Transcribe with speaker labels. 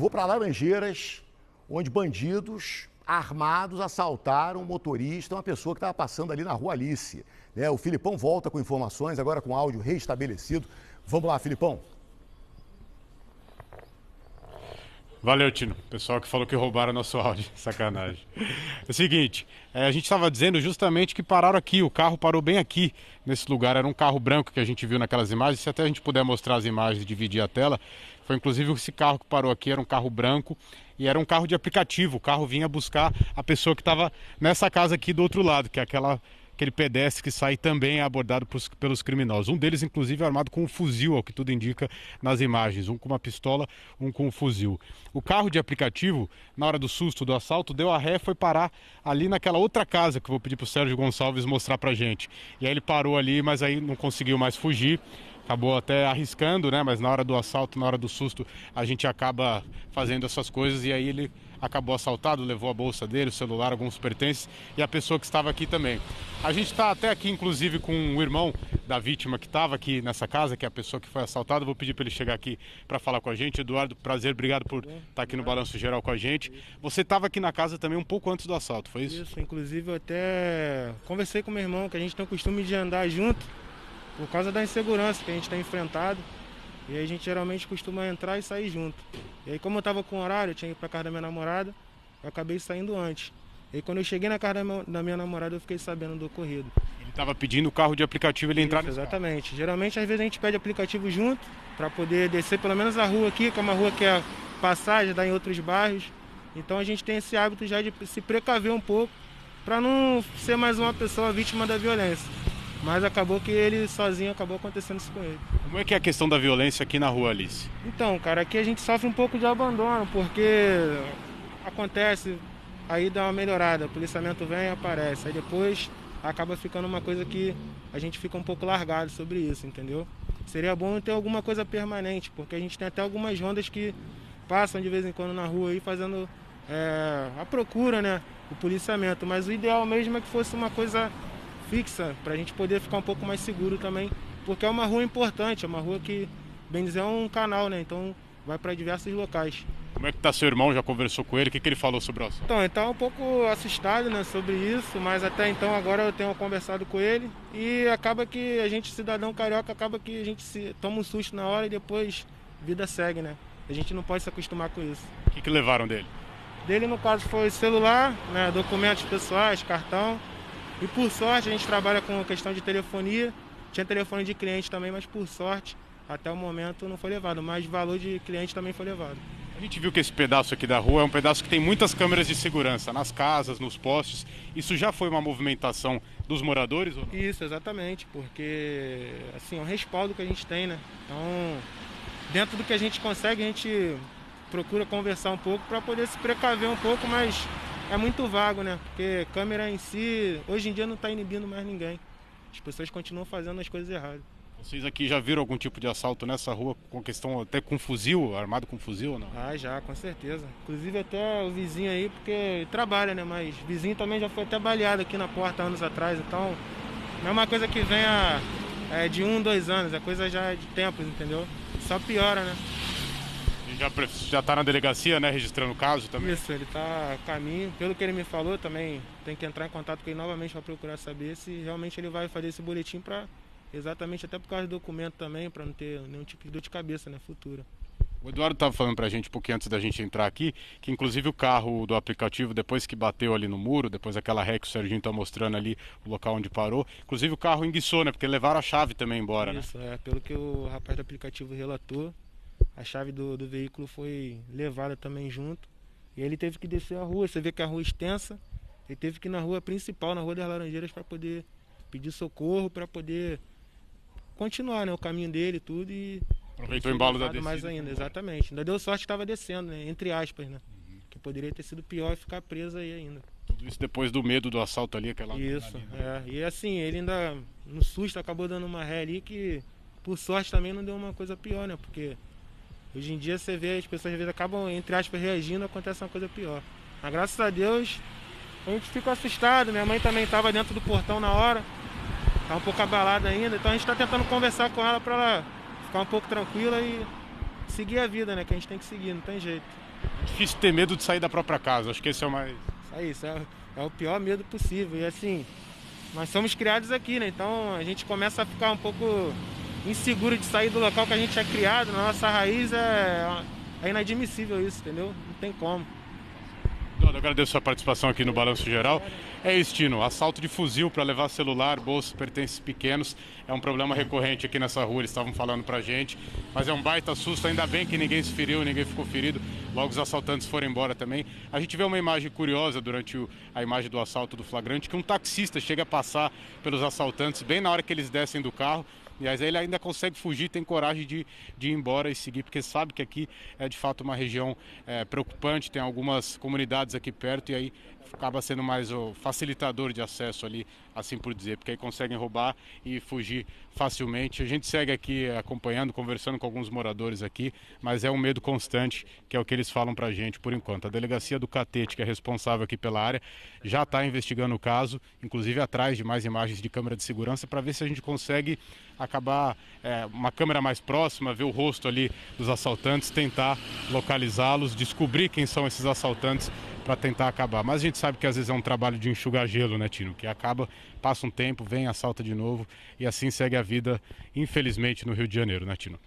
Speaker 1: vou para Laranjeiras, onde bandidos armados assaltaram um motorista, uma pessoa que estava passando ali na Rua Alice. O Filipão volta com informações, agora com áudio restabelecido. Vamos lá, Filipão.
Speaker 2: Valeu, Tino. Pessoal que falou que roubaram nosso áudio. Sacanagem. É o seguinte, a gente estava dizendo justamente que pararam aqui, o carro parou bem aqui, nesse lugar. Era um carro branco que a gente viu naquelas imagens. Se até a gente puder mostrar as imagens e dividir a tela, foi inclusive esse carro que parou aqui, era um carro branco e era um carro de aplicativo. O carro vinha buscar a pessoa que estava nessa casa aqui do outro lado, que é aquele pedestre que sai também é abordado pelos criminosos. Um deles, inclusive, é armado com um fuzil, ao que tudo indica nas imagens. Um com uma pistola, um com um fuzil. O carro de aplicativo, na hora do susto, do assalto, deu a ré e foi parar ali naquela outra casa que eu vou pedir para o Sérgio Gonçalves mostrar pra gente. E aí ele parou ali, mas aí não conseguiu mais fugir. Acabou até arriscando, né? Mas na hora do assalto, na hora do susto, a gente acaba fazendo essas coisas e aí ele acabou assaltado, levou a bolsa dele, o celular, alguns pertences e a pessoa que estava aqui também. A gente está até aqui, inclusive, com o irmão da vítima que estava aqui nessa casa, que é a pessoa que foi assaltada. Vou pedir para ele chegar aqui para falar com a gente. Eduardo, prazer, obrigado por estar aqui no Balanço Geral com a gente. Você estava aqui na casa também um pouco antes do assalto, foi isso?
Speaker 3: Isso, inclusive eu até conversei com meu irmão, que a gente tem o costume de andar junto, por causa da insegurança que a gente tem enfrentado. E aí a gente geralmente costuma entrar e sair junto. E aí, como eu tava com horário, eu tinha ido pra casa da minha namorada, eu acabei saindo antes. E aí, quando eu cheguei na casa da minha namorada, eu fiquei sabendo do ocorrido.
Speaker 2: Ele estava pedindo o carro de aplicativo, ele entrar nesse
Speaker 3: exatamente. Carro. Geralmente, às vezes a gente pede aplicativo junto, para poder descer pelo menos a rua aqui, que é uma rua que é passagem, dá em outros bairros. Então a gente tem esse hábito já de se precaver um pouco, para não ser mais uma pessoa vítima da violência. Mas acabou que ele sozinho, acabou acontecendo isso com ele.
Speaker 2: Como é que é a questão da violência aqui na Rua Alice?
Speaker 3: Então, cara, aqui a gente sofre um pouco de abandono, porque acontece, aí dá uma melhorada, o policiamento vem e aparece. Aí depois acaba ficando uma coisa que a gente fica um pouco largado sobre isso, entendeu? Seria bom ter alguma coisa permanente, porque a gente tem até algumas rondas que passam de vez em quando na rua aí fazendo a procura, né? O policiamento. Mas o ideal mesmo é que fosse uma coisa fixa, para a gente poder ficar um pouco mais seguro também, porque é uma rua importante, é uma rua que, bem dizer, é um canal, né? Então vai para diversos locais.
Speaker 2: Como é que tá seu irmão? Já conversou com ele? O que ele falou sobre o assunto?
Speaker 3: Então, ele tá um pouco assustado, né, sobre isso, mas até então agora eu tenho conversado com ele e acaba que a gente, cidadão carioca, acaba que a gente se toma um susto na hora e depois vida segue, né? A gente não pode se acostumar com isso.
Speaker 2: O que levaram dele?
Speaker 3: Dele, no caso, foi celular, né, documentos pessoais, cartão. E por sorte a gente trabalha com questão de telefonia, tinha telefone de cliente também, mas por sorte até o momento não foi levado, mas valor de cliente também foi levado.
Speaker 2: A gente viu que esse pedaço aqui da rua é um pedaço que tem muitas câmeras de segurança, nas casas, nos postes. Isso já foi uma movimentação dos moradores? Ou não?
Speaker 3: Isso, exatamente, porque assim, é um respaldo que a gente tem, né? Então, dentro do que a gente consegue, a gente procura conversar um pouco para poder se precaver um pouco, mas é muito vago, né? Porque câmera em si, hoje em dia não está inibindo mais ninguém. As pessoas continuam fazendo as coisas erradas.
Speaker 2: Vocês aqui já viram algum tipo de assalto nessa rua, com questão até com fuzil, armado com fuzil ou não?
Speaker 3: Ah, já, com certeza. Inclusive até o vizinho aí, porque ele trabalha, né? Mas o vizinho também já foi até baleado aqui na porta anos atrás. Então, não é uma coisa que venha de 1, 2 anos, é coisa já de tempos, entendeu? Só piora, né?
Speaker 2: Já está na delegacia, né, registrando o caso também?
Speaker 3: Isso, ele está a caminho. Pelo que ele me falou, também tem que entrar em contato com ele novamente para procurar saber se realmente ele vai fazer esse boletim para exatamente até por causa do documento também, para não ter nenhum tipo de dor de cabeça, né, futura.
Speaker 2: O Eduardo estava falando para a gente um pouquinho antes da gente entrar aqui, que inclusive o carro do aplicativo, depois que bateu ali no muro, depois daquela ré que o Serginho está mostrando ali, o local onde parou, inclusive o carro enguiçou, né, porque levaram a chave também embora, né?
Speaker 3: Isso, pelo que o rapaz do aplicativo relatou, a chave do veículo foi levada também junto. E ele teve que descer a rua. Você vê que a rua é extensa. Ele teve que ir na rua principal, na Rua das Laranjeiras, para poder pedir socorro, para poder continuar, né, o caminho dele e tudo. E
Speaker 2: aproveitou o embalo da descida.
Speaker 3: Mais ainda, exatamente. Ainda deu sorte que estava descendo, né, entre aspas, né? Que poderia ter sido pior e ficar preso aí ainda.
Speaker 2: Tudo isso depois do medo do assalto ali, aquela...
Speaker 3: Isso,
Speaker 2: ali, né?
Speaker 3: E assim, ele ainda, no susto, acabou dando uma ré ali que, por sorte, também não deu uma coisa pior, né? Porque hoje em dia você vê, as pessoas às vezes acabam, entre aspas, reagindo, acontece uma coisa pior. Mas graças a Deus, a gente ficou assustado. Minha mãe também estava dentro do portão na hora, estava um pouco abalada ainda. Então a gente está tentando conversar com ela para ela ficar um pouco tranquila e seguir a vida, né? Que a gente tem que seguir, não tem jeito.
Speaker 2: Difícil ter medo de sair da própria casa, acho que esse é o mais...
Speaker 3: Isso é o pior medo possível. E assim, nós somos criados aqui, né? Então a gente começa a ficar um pouco inseguro de sair do local que a gente é criado. Na nossa raiz é inadmissível isso, entendeu? Não tem como.
Speaker 2: Eu agradeço a sua participação aqui no Balanço Geral. É isso, Tino. Assalto de fuzil para levar celular, bolsa, pertences pequenos é um problema recorrente aqui nessa rua, eles estavam falando pra gente. Mas é um baita susto, ainda bem que ninguém se feriu, ninguém ficou ferido. Logo os assaltantes foram embora também. A gente vê uma imagem curiosa durante a imagem do assalto do flagrante, que um taxista chega a passar pelos assaltantes bem na hora que eles descem do carro. E aí ele ainda consegue fugir, tem coragem de ir embora e seguir, porque sabe que aqui é de fato uma região preocupante, tem algumas comunidades aqui perto e aí acaba sendo mais o facilitador de acesso ali, assim por dizer, porque aí conseguem roubar e fugir facilmente. A gente segue aqui acompanhando, conversando com alguns moradores aqui, mas é um medo constante, que é o que eles falam pra gente por enquanto. A delegacia do Catete, que é responsável aqui pela área, já está investigando o caso, inclusive atrás de mais imagens de câmera de segurança, para ver se a gente consegue acabar uma câmera mais próxima, ver o rosto ali dos assaltantes, tentar localizá-los, descobrir quem são esses assaltantes para tentar acabar. Mas a gente sabe que às vezes é um trabalho de enxugar gelo, né, Tino? Que acaba, passa um tempo, vem, assalta de novo e assim segue a vida, infelizmente, no Rio de Janeiro, né, Tino?